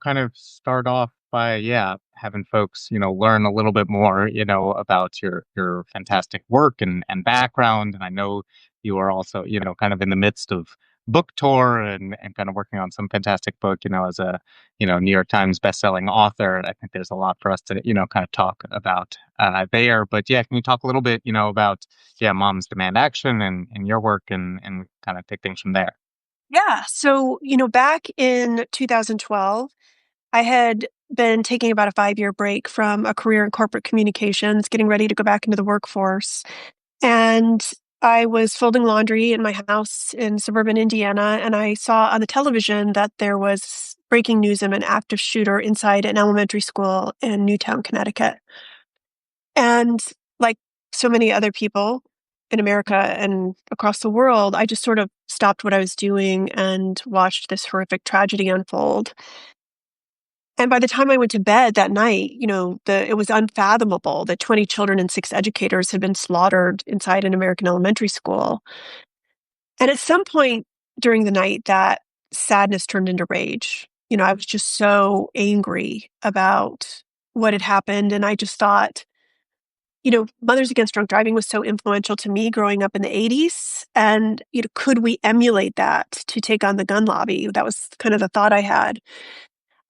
Kind of start off by, yeah, having folks, learn a little bit more, about your fantastic work and background. And I know you are also, kind of in the midst of book tour and kind of working on some fantastic book, as a, New York Times bestselling author. I think there's a lot for us to, kind of talk about there. But yeah, can you talk a little bit, about, yeah, Moms Demand Action and your work and kind of take things from there? Yeah. So, back in 2012, I had been taking about a 5-year break from a career in corporate communications, getting ready to go back into the workforce. And I was folding laundry in my house in suburban Indiana, and I saw on the television that there was breaking news of an active shooter inside an elementary school in Newtown, Connecticut. And like so many other people in America and across the world, I just sort of stopped what I was doing and watched this horrific tragedy unfold. And by the time I went to bed that night, it was unfathomable that 20 children and 6 educators had been slaughtered inside an American elementary school. And at some point during the night, that sadness turned into rage. I was just so angry about what had happened. And I just thought, Mothers Against Drunk Driving was so influential to me growing up in the 80s. And, could we emulate that to take on the gun lobby? That was kind of the thought I had.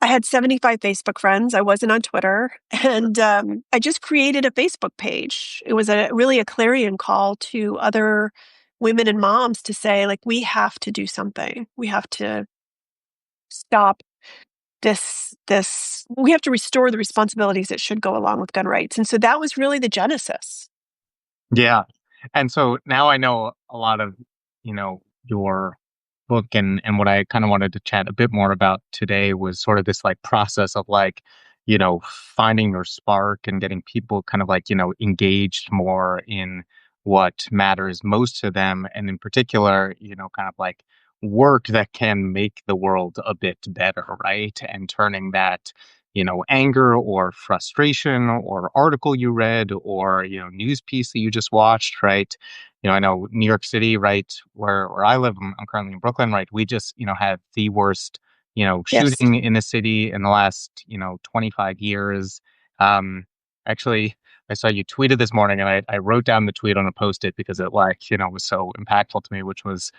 I had 75 Facebook friends. I wasn't on Twitter. And I just created a Facebook page. It was really a clarion call to other women and moms to say, like, we have to do something. We have to stop we have to restore the responsibilities that should go along with gun rights. And so that was really the genesis. Yeah. And so now I know a lot of, your book and what I kind of wanted to chat a bit more about today was sort of this like process of like, finding your spark and getting people kind of like, engaged more in what matters most to them. And in particular, kind of like work that can make the world a bit better, right? And turning that, anger or frustration or article you read or, news piece that you just watched, right? I know New York City, right, where I live, I'm currently in Brooklyn, right? We just, had the worst, Yes. shooting in the city in the last, 25 years. Um, Actually, I saw you tweeted this morning and I wrote down the tweet on a post-it because it like, was so impactful to me, which was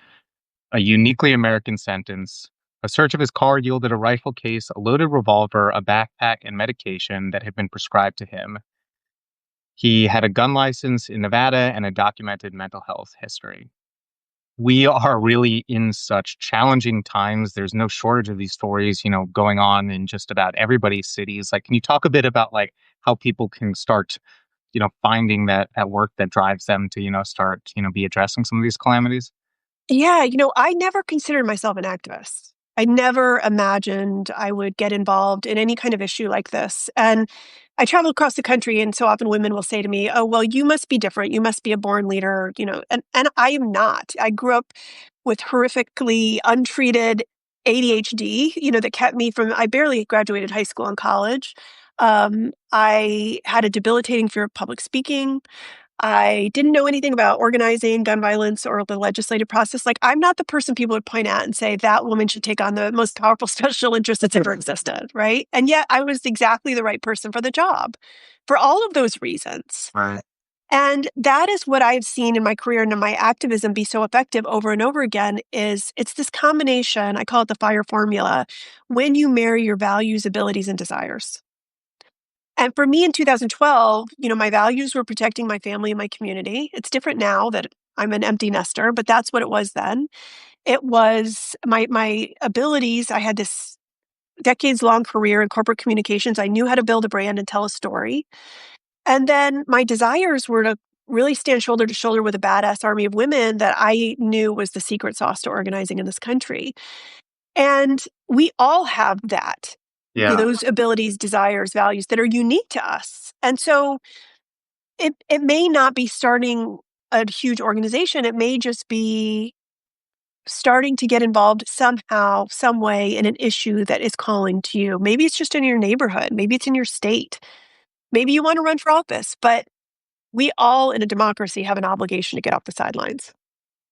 a uniquely American sentence. A search of his car yielded a rifle case, a loaded revolver, a backpack, and medication that had been prescribed to him. He had a gun license in Nevada and a documented mental health history. We are really in such challenging times. There's no shortage of these stories, going on in just about everybody's cities. Like, can you talk a bit about like how people can start, finding that work that drives them to, start, be addressing some of these calamities? Yeah, I never considered myself an activist. I never imagined I would get involved in any kind of issue like this. And I travel across the country, and so often women will say to me, "Oh, well, you must be different. You must be a born leader," and I am not. I grew up with horrifically untreated ADHD, that kept me from I barely graduated high school and college. I had a debilitating fear of public speaking. I didn't know anything about organizing gun violence or the legislative process. Like, I'm not the person people would point at and say that woman should take on the most powerful special interest that's ever existed, right? And yet I was exactly the right person for the job for all of those reasons. Right. And that is what I've seen in my career and in my activism be so effective over and over again is it's this combination, I call it the fire formula, when you marry your values, abilities, and desires. And for me in 2012, my values were protecting my family and my community. It's different now that I'm an empty nester, but that's what it was then. It was my abilities. I had this decades long career in corporate communications. I knew how to build a brand and tell a story. And then my desires were to really stand shoulder to shoulder with a badass army of women that I knew was the secret sauce to organizing in this country. And we all have that, Yeah. those abilities, desires, values that are unique to us. And so it may not be starting a huge organization. It may just be starting to get involved somehow, some way in an issue that is calling to you. Maybe it's just in your neighborhood. Maybe it's in your state. Maybe you want to run for office, but we all in a democracy have an obligation to get off the sidelines.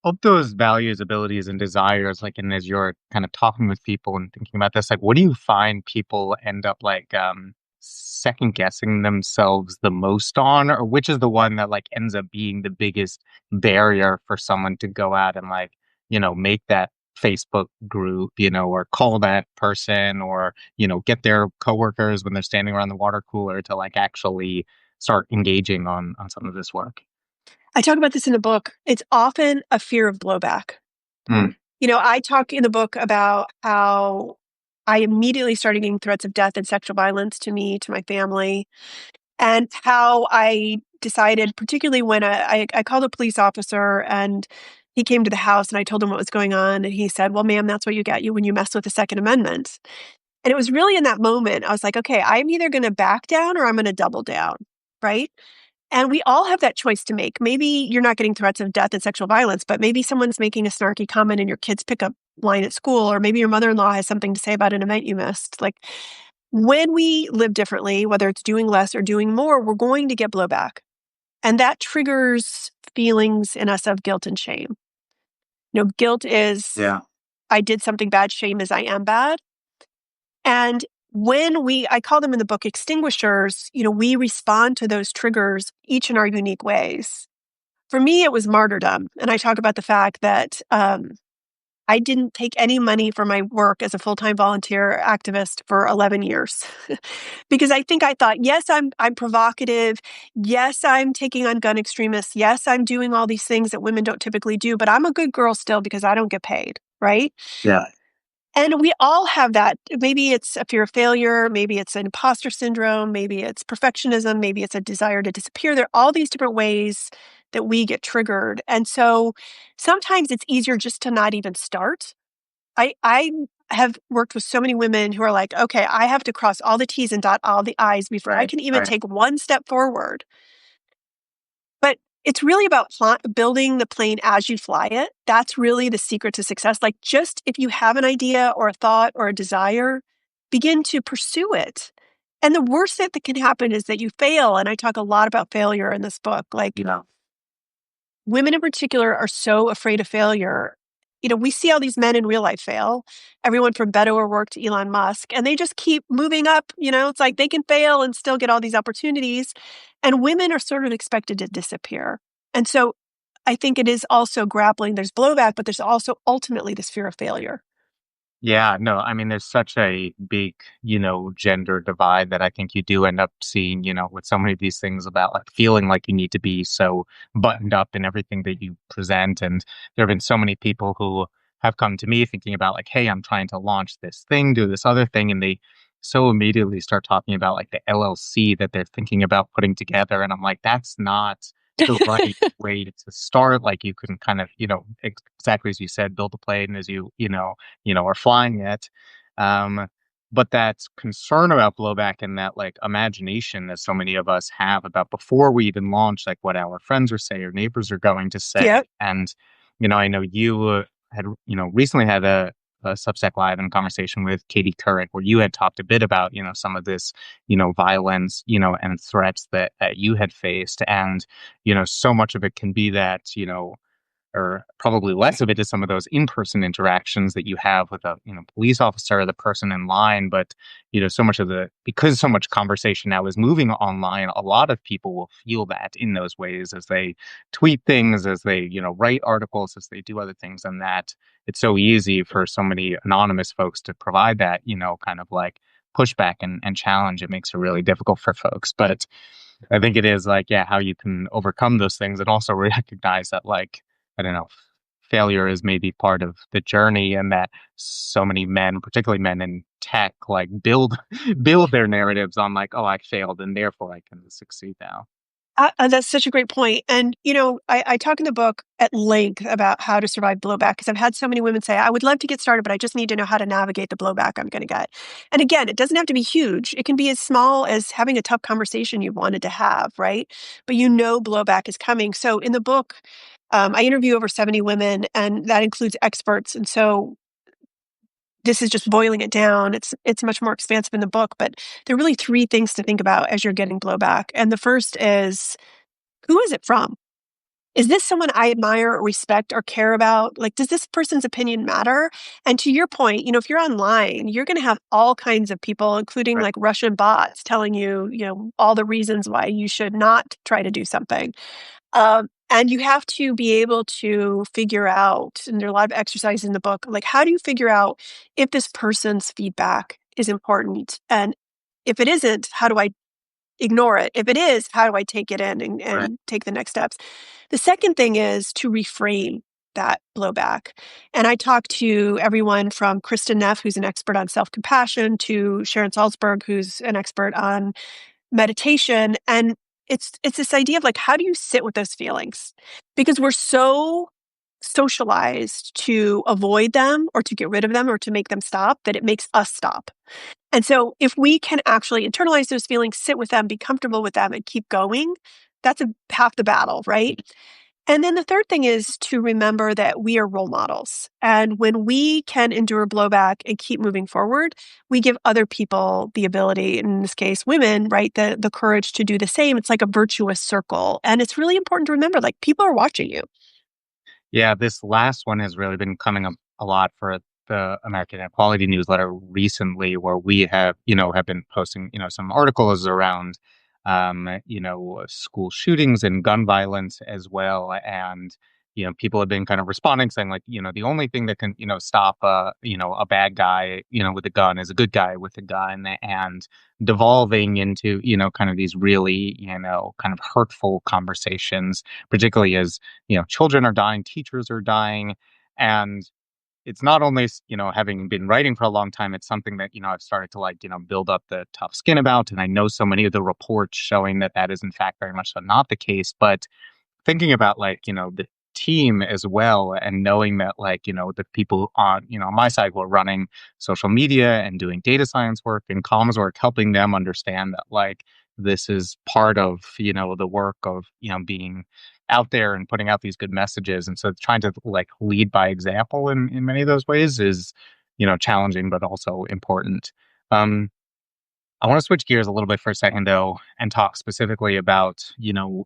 of those values, abilities, and desires, like, and as you're kind of talking with people and thinking about this, like, what do you find people end up like second guessing themselves the most on, or which is the one that like ends up being the biggest barrier for someone to go out and like, make that Facebook group, or call that person, or, get their coworkers when they're standing around the water cooler to like actually start engaging on some of this work? I talk about this in the book. It's often a fear of blowback. Mm, I talk in the book about how I immediately started getting threats of death and sexual violence to me, to my family, and how I decided, particularly when I called a police officer and he came to the house and I told him what was going on. And he said, "Well, ma'am, that's what you get you when you mess with the Second Amendment." And it was really in that moment, I was like, okay, I'm either going to back down or I'm going to double down. Right. And we all have that choice to make. Maybe you're not getting threats of death and sexual violence, but maybe someone's making a snarky comment in your kid's pickup line at school, or maybe your mother in law has something to say about an event you missed. Like when we live differently, whether it's doing less or doing more, we're going to get blowback. And that triggers feelings in us of guilt and shame. Guilt is yeah. I did something bad, shame is I am bad. And I call them in the book extinguishers, we respond to those triggers each in our unique ways. For me, it was martyrdom. And I talk about the fact that I didn't take any money for my work as a full-time volunteer activist for 11 years. Because I thought, yes, I'm provocative. Yes, I'm taking on gun extremists. Yes, I'm doing all these things that women don't typically do, but I'm a good girl still because I don't get paid, right? Yeah. And we all have that. Maybe it's a fear of failure, maybe it's an imposter syndrome, maybe it's perfectionism, maybe it's a desire to disappear. There are all these different ways that we get triggered. And so sometimes it's easier just to not even start. I have worked with so many women who are like, okay, I have to cross all the T's and dot all the I's before I Right. can even Right. take one step forward. But it's really about building the plane as you fly it. That's really the secret to success. Like, just if you have an idea or a thought or a desire, begin to pursue it. And the worst that can happen is that you fail. And I talk a lot about failure in this book. Like, Yeah. women in particular are so afraid of failure. We see all these men in real life fail, everyone from Beto O'Rourke to Elon Musk, and they just keep moving up. It's like they can fail and still get all these opportunities. And women are sort of expected to disappear. And so I think it is also grappling. There's blowback, but there's also ultimately this fear of failure. Yeah, no, I mean, there's such a big, gender divide that I think you do end up seeing, with so many of these things about like feeling like you need to be so buttoned up in everything that you present. And there have been so many people who have come to me thinking about like, hey, I'm trying to launch this thing, do this other thing. And they so immediately start talking about like the LLC that they're thinking about putting together. And I'm like, that's not the right way to start. Like you can kind of, exactly as you said, build a plane as are flying it. Um, but that concern about blowback and that like imagination that so many of us have about before we even launch, like what our friends are saying or neighbors are going to say. Yep. And, I know you had, recently had a Substack Live and conversation with Katie Couric where you had talked a bit about, some of this, violence, and threats that you had faced. And, so much of it can be that, or probably less of it is some of those in-person interactions that you have with a police officer or the person in line. But so much of the because so much conversation now is moving online, a lot of people will feel that in those ways as they tweet things, as they write articles, as they do other things. And that it's so easy for so many anonymous folks to provide that kind of like pushback and challenge. It makes it really difficult for folks. But I think it is like, yeah, how you can overcome those things and also recognize that, like, I don't know, failure is maybe part of the journey, and that so many men, particularly men in tech, like build their narratives on like, oh, I failed and therefore I can succeed now. That's such a great point. And, I talk in the book at length about how to survive blowback because I've had so many women say, I would love to get started, but I just need to know how to navigate the blowback I'm going to get. And again, it doesn't have to be huge. It can be as small as having a tough conversation you wanted to have, right? But blowback is coming. So in the book, I interview over 70 women, and that includes experts. And so this is just boiling it down. It's much more expansive in the book, but there are really three things to think about as you're getting blowback. And the first is, who is it from? is this someone I admire or respect or care about? Like, does this person's opinion matter? And to your point, if you're online, you're going to have all kinds of people, including Right. like Russian bots telling you, all the reasons why you should not try to do something. And you have to be able to figure out, and there are a lot of exercises in the book, like how do you figure out if this person's feedback is important? And if it isn't, how do I ignore it? If it is, how do I take it in and, Right. and take the next steps? The second thing is to reframe that blowback. And I talk to everyone from Kristen Neff, who's an expert on self-compassion, to Sharon Salzberg, who's an expert on meditation. And it's this idea of like, how do you sit with those feelings? Because we're so socialized to avoid them or to get rid of them or to make them stop that it makes us stop. And so if we can actually internalize those feelings, sit with them, be comfortable with them, and keep going, that's half the battle, right? And then the third thing is to remember that we are role models. And when we can endure blowback and keep moving forward, we give other people the ability, in this case, women, right, the courage to do the same. It's like a virtuous circle. And it's really important to remember, like, people are watching you. Yeah, this last one has really been coming up a lot for the American Equality newsletter recently, where we have been posting, some articles around, school shootings and gun violence as well. And, people have been kind of responding saying like, the only thing that can, stop a bad guy, with a gun is a good guy with a gun, and devolving into, kind of these really, kind of hurtful conversations, particularly as children are dying, teachers are dying. And it's not only, having been writing for a long time, it's something that, I've started to like, build up the tough skin about. And I know so many of the reports showing that that is in fact very much so not the case. But thinking about like, the team as well, and knowing that like, the people on, my side who are running social media and doing data science work and comms work, helping them understand that like this is part of, the work of, being out there and putting out these good messages. And so trying to like lead by example in many of those ways is, challenging, but also important. Um, I want to switch gears a little bit for a second, though, and talk specifically about,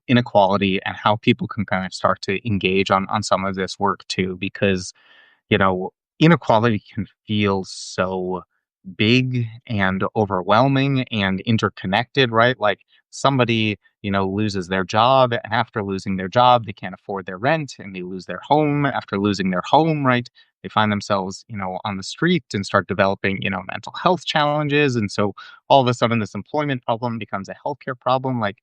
inequality and how people can kind of start to engage on some of this work too, because, you know, inequality can feel so big and overwhelming and interconnected, right? Like somebody, loses their job, and after losing their job, they can't afford their rent, and they lose their home. After losing their home, right? They find themselves, on the street and start developing, mental health challenges. And so all of a sudden this employment problem becomes a healthcare problem. Like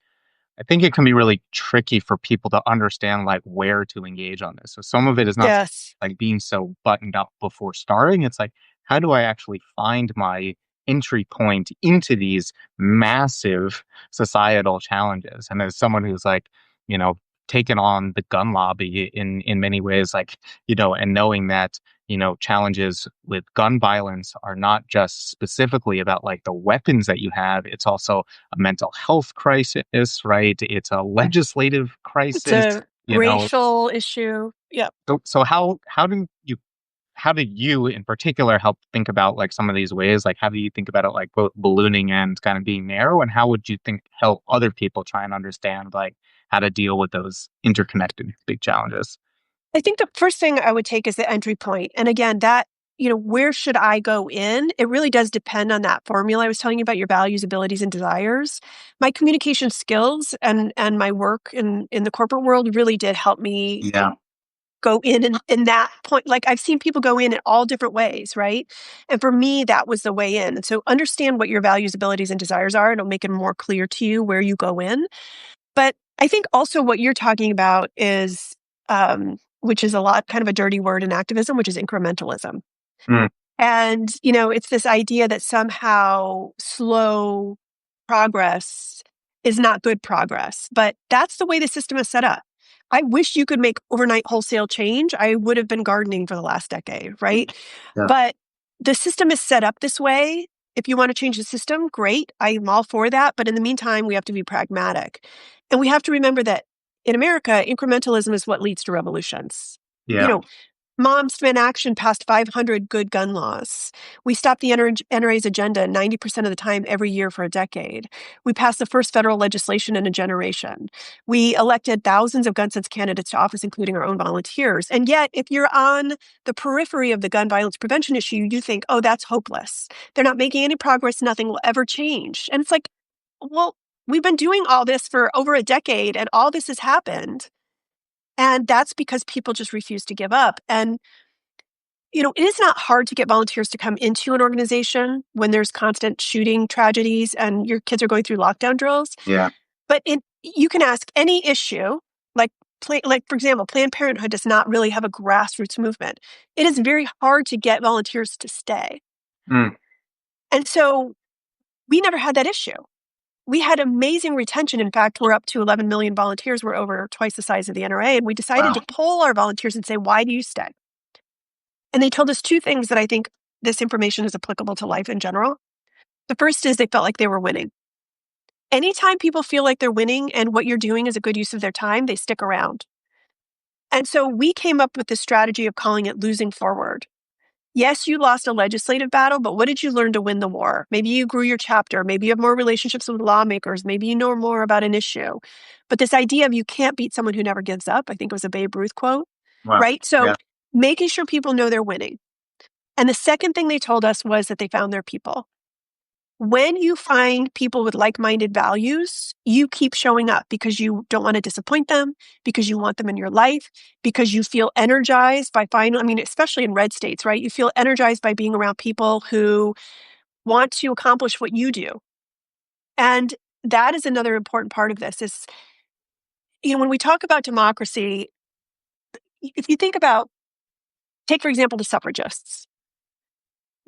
I think it can be really tricky for people to understand like where to engage on this. So some of it is not Yes. like being so buttoned up before starting. It's like, how do I actually find my entry point into these massive societal challenges? And as someone who's like, you know, taken on the gun lobby in many ways, like, and knowing that, challenges with gun violence are not just specifically about like the weapons that you have. It's also a mental health crisis, right? It's a legislative It's crisis, a you know. racial issue. Yeah. So how do you in particular help think about like some of these ways? Like how do you think about it like both ballooning and kind of being narrow? And how would you think help other people try and understand like how to deal with those interconnected big challenges? I think the first thing I would take is the entry point. And again, where should I go in? It really does depend on that formula I was telling you about, your values, abilities, and desires. My communication skills and my work in the corporate world really did help me Yeah. go in that point. Like I've seen people go in all different ways, right? And for me, that was the way in. And so understand what your values, abilities, and desires are. It'll make it more clear to you where you go in. But I think also what you're talking about is, which is a lot kind of a dirty word in activism, which is incrementalism. Mm, And, it's this idea that somehow slow progress is not good progress, but that's the way the system is set up. I wish you could make overnight wholesale change. I would have been gardening for the last decade, right? yeah. But the system is set up this way. If you want to change the system, great. I'm all for that. But in the meantime, we have to be pragmatic. And we have to remember that in America, incrementalism is what leads to revolutions. You Yeah. know, Moms Demand Action passed 500 good gun laws. We stopped the NRA's agenda 90% of the time every year for a decade. We passed the first federal legislation in a generation. We elected thousands of gun sense candidates to office, including our own volunteers. And yet, if you're on the periphery of the gun violence prevention issue, you think, oh, that's hopeless. They're not making any progress. Nothing will ever change. And it's like, well, we've been doing all this for over a decade and all this has happened. And that's because people just refuse to give up. And it is not hard to get volunteers to come into an organization when there's constant shooting tragedies and your kids are going through lockdown drills. Yeah. But you can ask any issue, like for example, Planned Parenthood does not really have a grassroots movement. It is very hard to get volunteers to stay. Mm. And so we never had that issue. We had amazing retention. In fact, we're up to 11 million volunteers. We're over twice the size of the NRA. And we decided to poll our volunteers and say, why do you stay? And they told us two things that I think this information is applicable to life in general. The first is they felt like they were winning. Anytime people feel like they're winning and what you're doing is a good use of their time, they stick around. And so we came up with this strategy of calling it losing forward. Yes, you lost a legislative battle, but what did you learn to win the war? Maybe you grew your chapter. Maybe you have more relationships with lawmakers. Maybe you know more about an issue. But this idea of you can't beat someone who never gives up, I think it was a Babe Ruth quote, Wow. right? So Yeah. making sure people know they're winning. And the second thing they told us was that they found their people. When you find people with like-minded values, you keep showing up because you don't want to disappoint them, because you want them in your life, because you feel energized by especially in red states, right? You feel energized by being around people who want to accomplish what you do. And that is another important part of this is, when we talk about democracy, if you think about, take for example, the suffragists.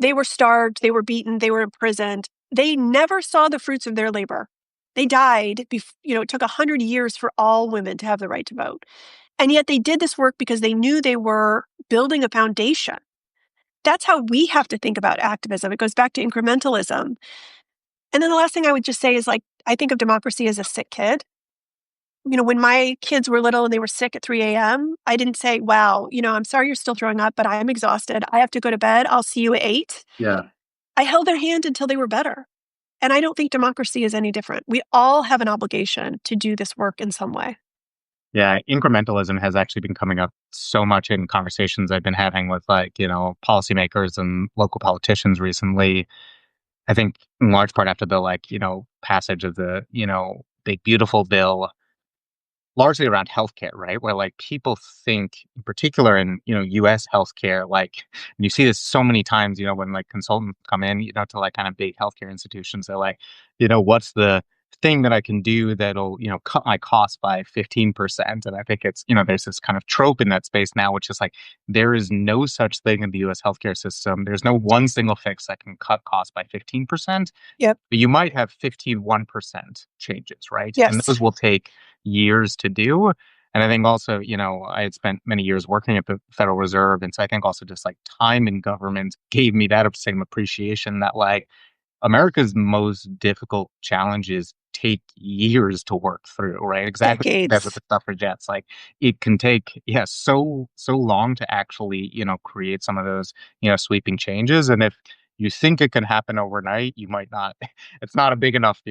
They were starved, they were beaten, they were imprisoned. They never saw the fruits of their labor. They died. It took 100 years for all women to have the right to vote. And yet they did this work because they knew they were building a foundation. That's how we have to think about activism. It goes back to incrementalism. And then the last thing I would just say is, I think of democracy as a sick kid. When my kids were little and they were sick at 3 a.m., I didn't say, wow, I'm sorry you're still throwing up, but I am exhausted. I have to go to bed. I'll see you at 8. Yeah. I held their hand until they were better. And I don't think democracy is any different. We all have an obligation to do this work in some way. Yeah, incrementalism has actually been coming up so much in conversations I've been having with policymakers and local politicians recently. I think in large part after the passage of the, big beautiful bill largely around healthcare, right? Where people think, in particular in U.S. healthcare, and you see this so many times, when consultants come in, to kind of big healthcare institutions, they're like, what's the thing that I can do that'll cut my costs by 15%? And I think it's there's this kind of trope in that space now, which is there is no such thing in the U.S. healthcare system. There's no one single fix that can cut costs by 15%. Yep. But you might have 1% changes, right? Yes. And those will take years to do. And I think also, I had spent many years working at the Federal Reserve. And so I think also just time in government gave me that same appreciation that America's most difficult challenges take years to work through, right? Exactly. That's what Decades. the suffragettes, it can take, so long to actually, create some of those, sweeping changes. And if you think it can happen overnight, you might not, it's not a big enough,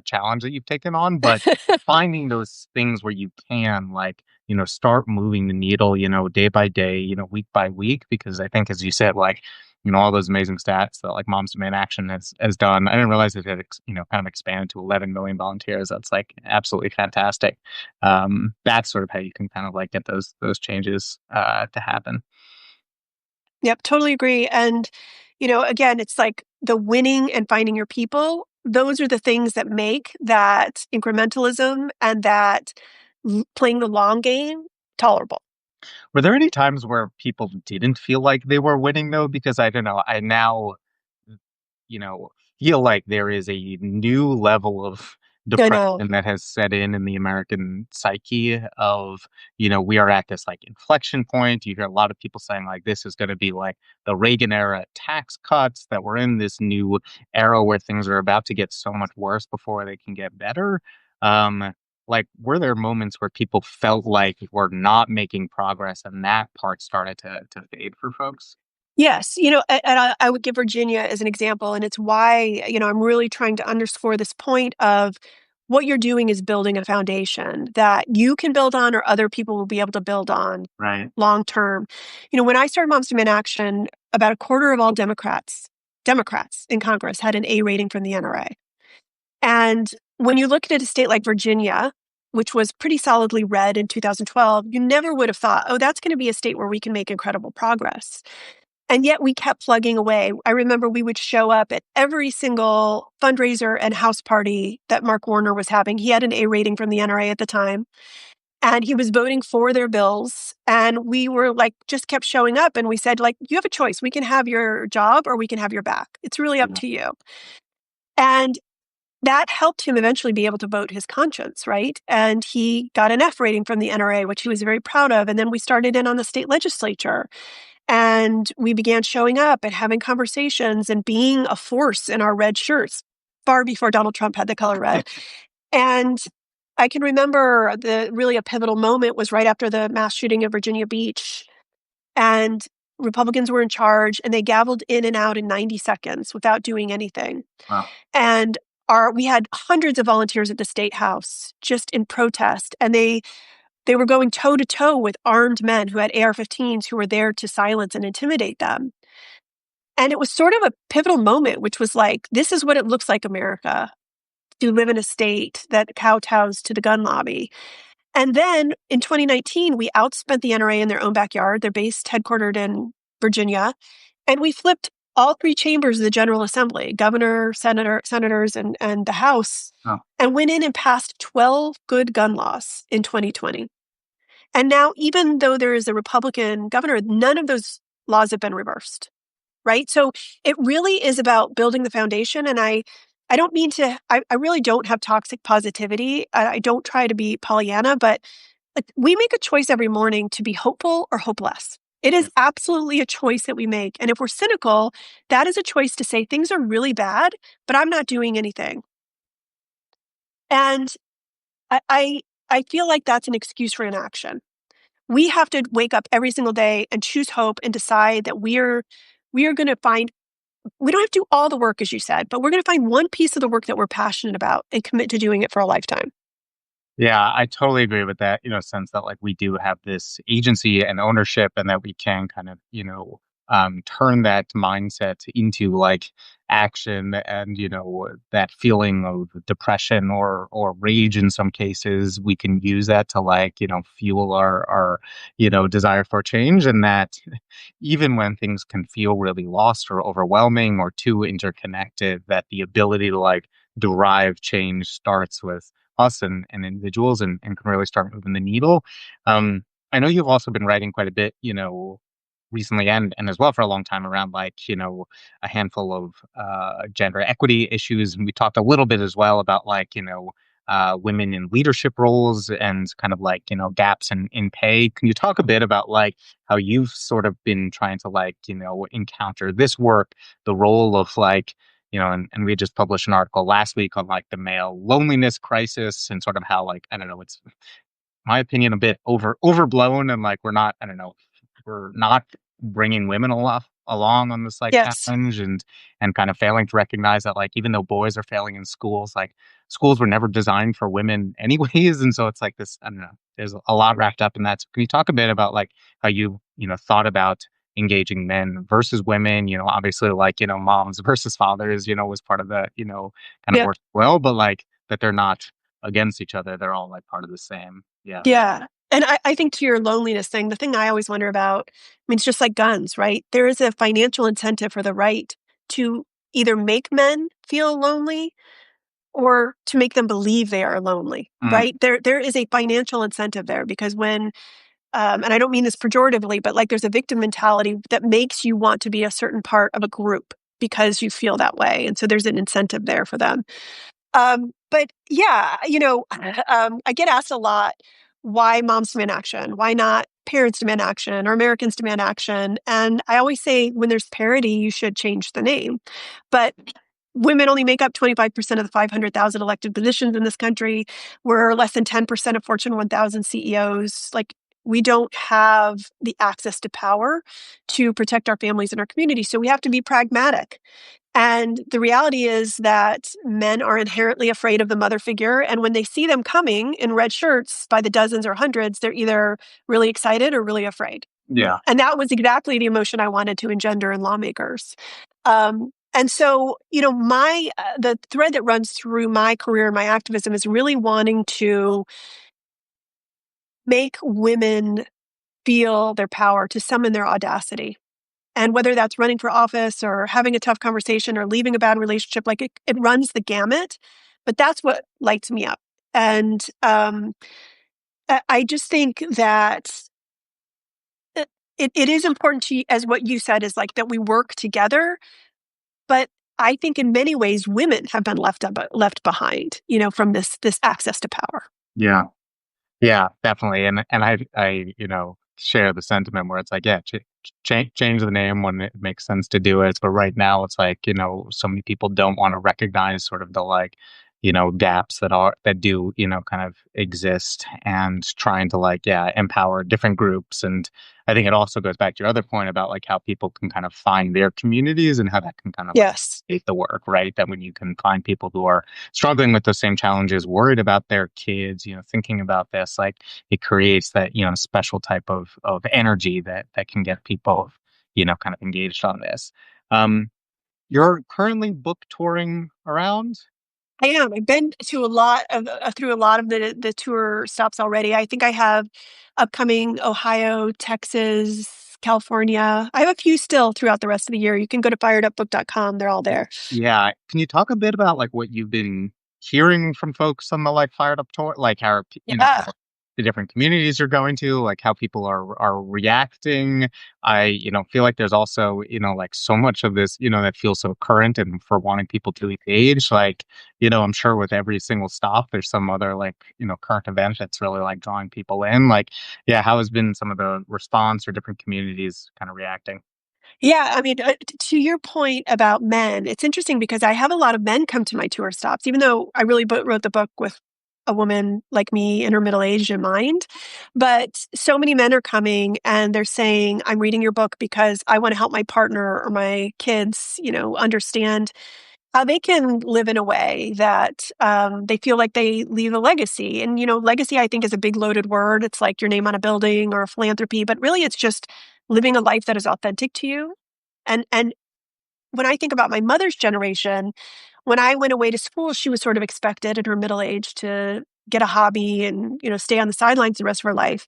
challenge that you've taken on, but finding those things where you can, start moving the needle, day by day, week by week, because I think, as you said, all those amazing stats that Moms Demand Action has done. I didn't realize it had, kind of expanded to 11 million volunteers. That's absolutely fantastic. That's sort of how you can kind of get those changes to happen. Yep, totally agree. And, again, it's the winning and finding your people. Those are the things that make that incrementalism and that playing the long game tolerable. Were there any times where people didn't feel like they were winning though? Because I don't know, I now, you know, feel like there is a new level of I know. depression that has set in the American psyche of, we are at this inflection point. You hear a lot of people saying this is going to be the Reagan era tax cuts, that we're in this new era where things are about to get so much worse before they can get better. Um, like, were there moments where people felt like we're not making progress and that part started to fade for folks? Yes, and I would give Virginia as an example, and it's why, I'm really trying to underscore this point of what you're doing is building a foundation that you can build on or other people will be able to build on Right. long term. When I started Moms Demand Action, about a quarter of all Democrats in Congress had an A rating from the NRA. And when you look at a state like Virginia, which was pretty solidly red in 2012, you never would have thought, oh, that's going to be a state where we can make incredible progress. And yet we kept plugging away. I remember we would show up at every single fundraiser and house party that Mark Warner was having. He had an A rating from the NRA at the time, and he was voting for their bills. And we were like, just kept showing up. And we said, like, you have a choice. We can have your job or we can have your back. It's really up Yeah. to you. And that helped him eventually be able to vote his conscience, right? And he got an F rating from the NRA, which he was very proud of. And then we started in on the state legislature. And we began showing up and having conversations and being a force in our red shirts far before Donald Trump had the color red. And I can remember a pivotal moment was right after the mass shooting at Virginia Beach. And Republicans were in charge and they gavelled in and out in 90 seconds without doing anything. Wow. And we had hundreds of volunteers at the State House just in protest. And they were going toe to toe with armed men who had AR-15s who were there to silence and intimidate them. And it was sort of a pivotal moment, which was like, this is what it looks like, America, to live in a state that kowtows to the gun lobby. And then in 2019, we outspent the NRA in their own backyard. They're headquartered in Virginia. And we flipped all three chambers of the General Assembly, governor, senators, and the House, Oh, and went in and passed 12 good gun laws in 2020. And now, even though there is a Republican governor, none of those laws have been reversed, right? So it really is about building the foundation. And I don't mean to, I really don't have toxic positivity. I don't try to be Pollyanna, but like, we make a choice every morning to be hopeful or hopeless. It yeah. is absolutely a choice that we make. And if we're cynical, that is a choice to say things are really bad, but I'm not doing anything. And I, I, I feel like that's an excuse for inaction. We have to wake up every single day and choose hope and decide that we are going to find, we don't have to do all the work, as you said, but we're going to find one piece of the work that we're passionate about and commit to doing it for a lifetime. Yeah, I totally agree with that, sense that like we do have this agency and ownership and that we can kind of, turn that mindset into like action and, that feeling of depression or rage in some cases, we can use that to like, fuel our, desire for change. And that even when things can feel really lost or overwhelming or too interconnected, that the ability to like derive change starts with us and individuals and can really start moving the needle. Um, I know you've also been writing quite a bit, recently and as well for a long time around like, a handful of gender equity issues. And we talked a little bit as well about like, women in leadership roles and kind of like, gaps in pay. Can you talk a bit about like how you've sort of been trying to like, encounter this work, the role of like, and we just published an article last week on like the male loneliness crisis and sort of how like, I don't know, it's my opinion a bit overblown and like we're not, I don't know, we're not bringing women along on this like Yes. challenge and kind of failing to recognize that like even though boys are failing in schools, like schools were never designed for women anyways. And so it's like this, I don't know, there's a lot wrapped up in that. So can you talk a bit about like how you, thought about engaging men versus women, obviously like, moms versus fathers, was part of the, kind of Yeah. work as well, but like that they're not against each other. They're all like part of the same. Yeah. Yeah. And I think to your loneliness thing, the thing I always wonder about, I mean, it's just like guns, right? There is a financial incentive for the right to either make men feel lonely or to make them believe they are lonely, Mm, right? There is a financial incentive there because when, and I don't mean this pejoratively, but like there's a victim mentality that makes you want to be a certain part of a group because you feel that way. And so there's an incentive there for them. But yeah, I get asked a lot, why moms demand action? Why not parents demand action or Americans demand action? And I always say when there's parity, you should change the name. But women only make up 25% of the 500,000 elected positions in this country. We're less than 10% of Fortune 1000 CEOs. Like, we don't have the access to power to protect our families and our community. So we have to be pragmatic. And the reality is that men are inherently afraid of the mother figure. And when they see them coming in red shirts by the dozens or hundreds, they're either really excited or really afraid. Yeah. And that was exactly the emotion I wanted to engender in lawmakers. And so, the thread that runs through my career and my activism is really wanting to make women feel their power, to summon their audacity. And whether that's running for office or having a tough conversation or leaving a bad relationship, like it runs the gamut. But that's what lights me up. And I just think that it is important to, as what you said, is like that we work together. But I think in many ways, women have been left behind, from this access to power. Yeah. Yeah, definitely. And share the sentiment where it's like, yeah, change the name when it makes sense to do it. But right now, it's like, so many people don't want to recognize sort of the like, gaps that do, kind of exist, and trying to like, yeah, empower different groups. And I think it also goes back to your other point about like how people can kind of find their communities and how that can kind of like Yes. make the work, right? That when you can find people who are struggling with those same challenges, worried about their kids, thinking about this, like it creates that, special type of energy that can get people, kind of engaged on this. Um, you're currently book touring around? I am. I've been to a lot of through a lot of the tour stops already. I think I have upcoming Ohio, Texas, California. I have a few still throughout the rest of the year. You can go to firedupbook.com. They're all there. Yeah. Can you talk a bit about like what you've been hearing from folks on the like Fired Up tour? Like how, Yeah. how the different communities you're going to, like how people are reacting. I, feel like there's also, like so much of this, that feels so current and for wanting people to engage. Like, I'm sure with every single stop, there's some other like, current event that's really like drawing people in. Like, yeah, how has been some of the response or different communities kind of reacting? Yeah, I mean, to your point about men, it's interesting because I have a lot of men come to my tour stops, even though I really wrote the book with a woman like me in her middle age in mind. But so many men are coming and they're saying, I'm reading your book because I want to help my partner or my kids, understand how they can live in a way that they feel like they leave a legacy. And, legacy, I think, is a big loaded word. It's like your name on a building or a philanthropy, but really it's just living a life that is authentic to you. And when I think about my mother's generation, when I went away to school, she was sort of expected in her middle age to get a hobby and, stay on the sidelines the rest of her life.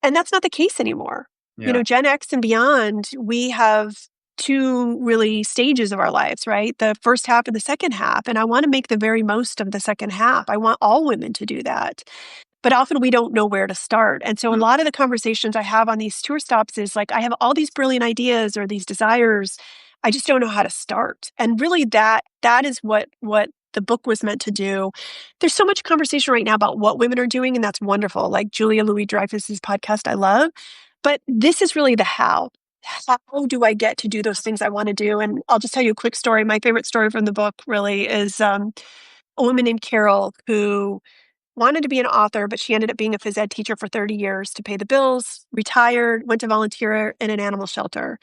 And that's not the case anymore. Yeah. Gen X and beyond, we have two really stages of our lives, right? The first half and the second half. And I want to make the very most of the second half. I want all women to do that. But often we don't know where to start. And so a lot of the conversations I have on these tour stops is like, I have all these brilliant ideas or these desires. I just don't know how to start. And really that is what the book was meant to do. There's so much conversation right now about what women are doing, and that's wonderful. Like Julia Louis-Dreyfus's podcast, I love. But this is really the how. How do I get to do those things I want to do? And I'll just tell you a quick story. My favorite story from the book really is a woman named Carol who wanted to be an author, but she ended up being a phys ed teacher for 30 years to pay the bills, retired, went to volunteer in an animal shelter,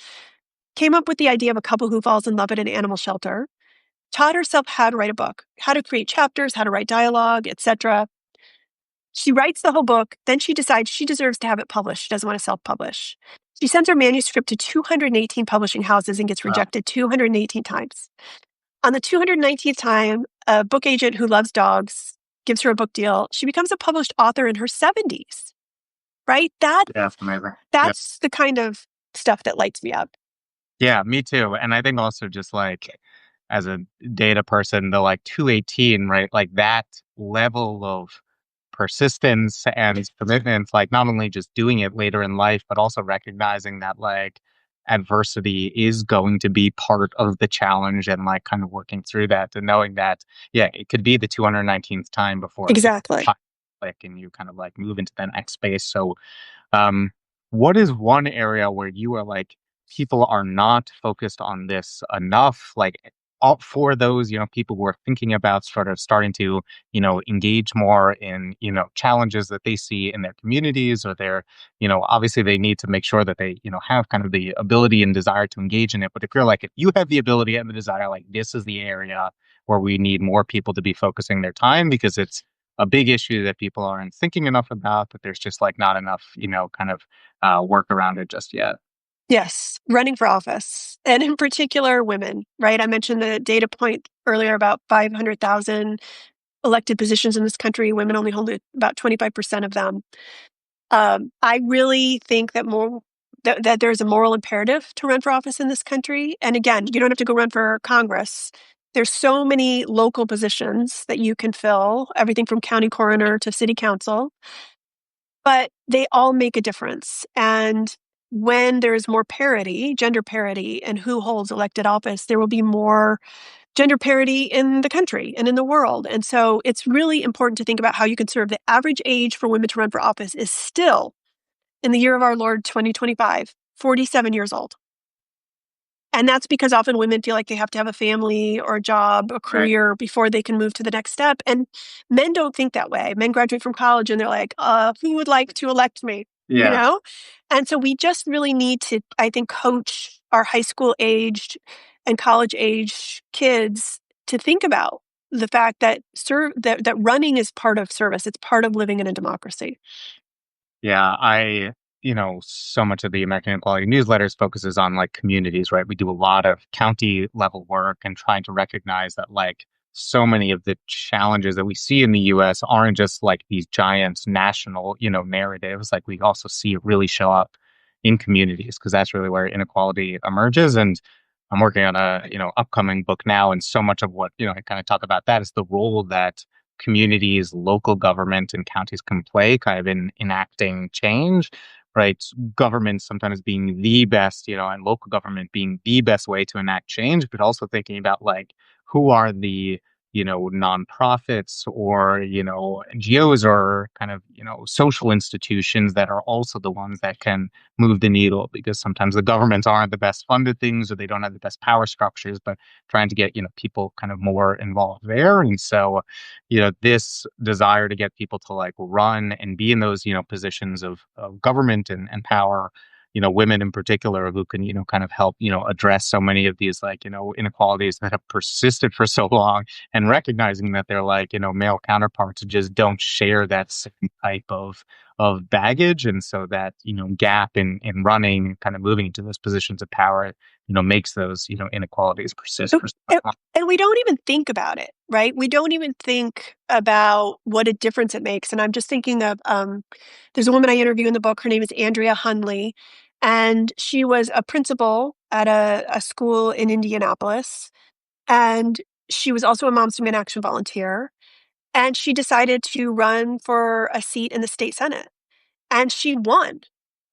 came up with the idea of a couple who falls in love at an animal shelter, taught herself how to write a book, how to create chapters, how to write dialogue, etc. She writes the whole book, then she decides she deserves to have it published. She doesn't want to self-publish. She sends her manuscript to 218 publishing houses and gets Wow. rejected 218 times. On the 219th time, a book agent who loves dogs gives her a book deal. She becomes a published author in her 70s, right? Yeah, it's amazing. Yeah. That's the kind of stuff that lights me up. Yeah, me too. And I think also just like as a data person, the like 218, right? Like that level of persistence and commitment, like not only just doing it later in life, but also recognizing that like adversity is going to be part of the challenge and like kind of working through that and knowing that, yeah, it could be the 219th time before things Exactly. click and you kind of like move into the next space. So um, what is one area where you are like, people are not focused on this enough? Like, all for those, people who are thinking about sort of starting to, engage more in, challenges that they see in their communities or their, obviously they need to make sure that they, have kind of the ability and desire to engage in it. But if you're like, if you have the ability and the desire, like this is the area where we need more people to be focusing their time because it's a big issue that people aren't thinking enough about, but there's just like not enough, kind of work around it just yet. Yes, running for office, and in particular, women, right? I mentioned the data point earlier about 500,000 elected positions in this country. Women only hold about 25% of them. I really think that there's a moral imperative to run for office in this country. And again, you don't have to go run for Congress. There's so many local positions that you can fill, everything from county coroner to city council, but they all make a difference. And when there's more parity, gender parity, in who holds elected office, there will be more gender parity in the country and in the world. And so it's really important to think about how you can serve. The average age for women to run for office is still, in the year of our Lord 2025, 47 years old. And that's because often women feel like they have to have a family or a job, a Right. career before they can move to the next step. And men don't think that way. Men graduate from college and they're like, who would like to elect me? You Yeah. know? And so we just really need to, I think, coach our high school aged and college age kids to think about the fact that that running is part of service. It's part of living in a democracy. Yeah, so much of the American Equality newsletters focuses on like communities, right? We do a lot of county level work and trying to recognize that like so many of the challenges that we see in the US aren't just like these giant national, narratives. Like we also see it really show up in communities because that's really where inequality emerges. And I'm working on a, upcoming book now. And so much of what, I kind of talk about that is the role that communities, local government, and counties can play kind of in enacting change, right? Government sometimes being the best, and local government being the best way to enact change, but also thinking about like who are the nonprofits or NGOs or kind of social institutions that are also the ones that can move the needle because sometimes the governments aren't the best funded things or they don't have the best power structures, but trying to get people kind of more involved there. And so this desire to get people to like run and be in those, positions of government and power, women in particular who can, kind of help, address so many of these like, inequalities that have persisted for so long and recognizing that they're like, male counterparts just don't share that same type of baggage. And so that, gap in running, kind of moving into those positions of power, makes those, inequalities persist for so And long. and we don't even think about it, right? We don't even think about what a difference it makes. And I'm just thinking of there's a woman I interview in the book. Her name is Andrea Hunley, and she was a principal at a school in Indianapolis. And she was also a Moms to Men Action volunteer. And she decided to run for a seat in the state Senate. And she won.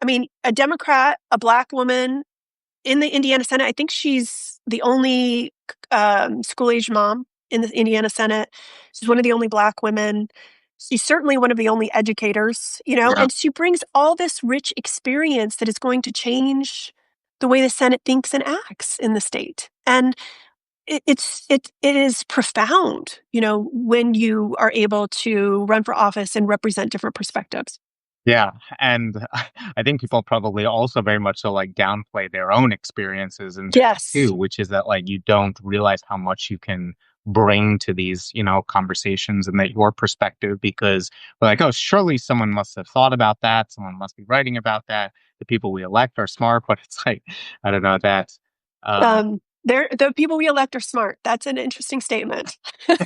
I mean, a Democrat, a Black woman in the Indiana Senate. I think she's the only school-age mom in the Indiana Senate. She's one of the only Black women. She's certainly one of the only educators, Yeah. and she brings all this rich experience that is going to change the way the Senate thinks and acts in the state. And it is profound, when you are able to run for office and represent different perspectives. Yeah, and I think people probably also very much so like downplay their own experiences in this Yes. too, which is that like you don't realize how much you can bring to these, conversations and that your perspective because we're like, oh, surely someone must have thought about that, someone must be writing about that. The people we elect are smart, but it's like, I don't know that. Um, The people we elect are smart. That's an interesting statement. yes,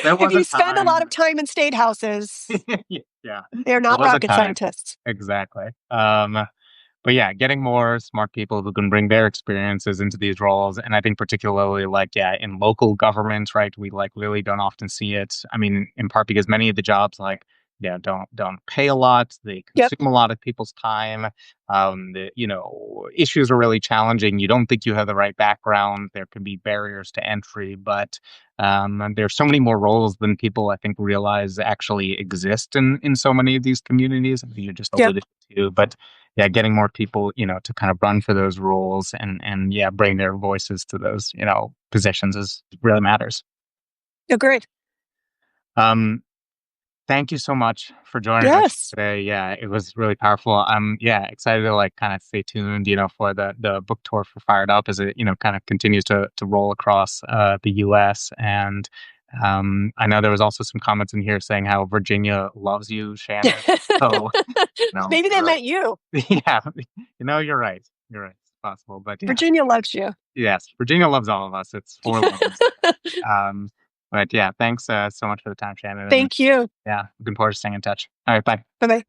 there If was a you spend a lot time. of time in state houses, Yeah, they're there not was a rocket time. scientists. Exactly. But yeah, getting more smart people who can bring their experiences into these roles. And I think particularly like, yeah, in local government, right? We like really don't often see it. I mean, in part because many of the jobs like don't pay a lot. They Yep. consume a lot of people's time. Issues are really challenging. You don't think you have the right background. There can be barriers to entry, but there's so many more roles than people I think realize actually exist in so many of these communities. I mean, you just Yep. alluded to, but yeah, getting more people, to kind of run for those roles and yeah, bring their voices to those, positions is really matters. Agreed. Um, Thank you so much for joining us Yes. today. Yeah, it was really powerful. I'm yeah excited to like kind of stay tuned, for the book tour for Fired Up as it kind of continues to roll across the U.S. And I know there was also some comments in here saying how Virginia loves you, Shannon. So Maybe they you're meant you. right. Yeah, you're right. You're right. It's possible, but yeah, Virginia loves you. yes, Virginia loves all of us. It's four loves. Um, but yeah, thanks so much for the time, Shannon. And Thank you. yeah, looking forward to staying in touch. All right, bye. Bye bye.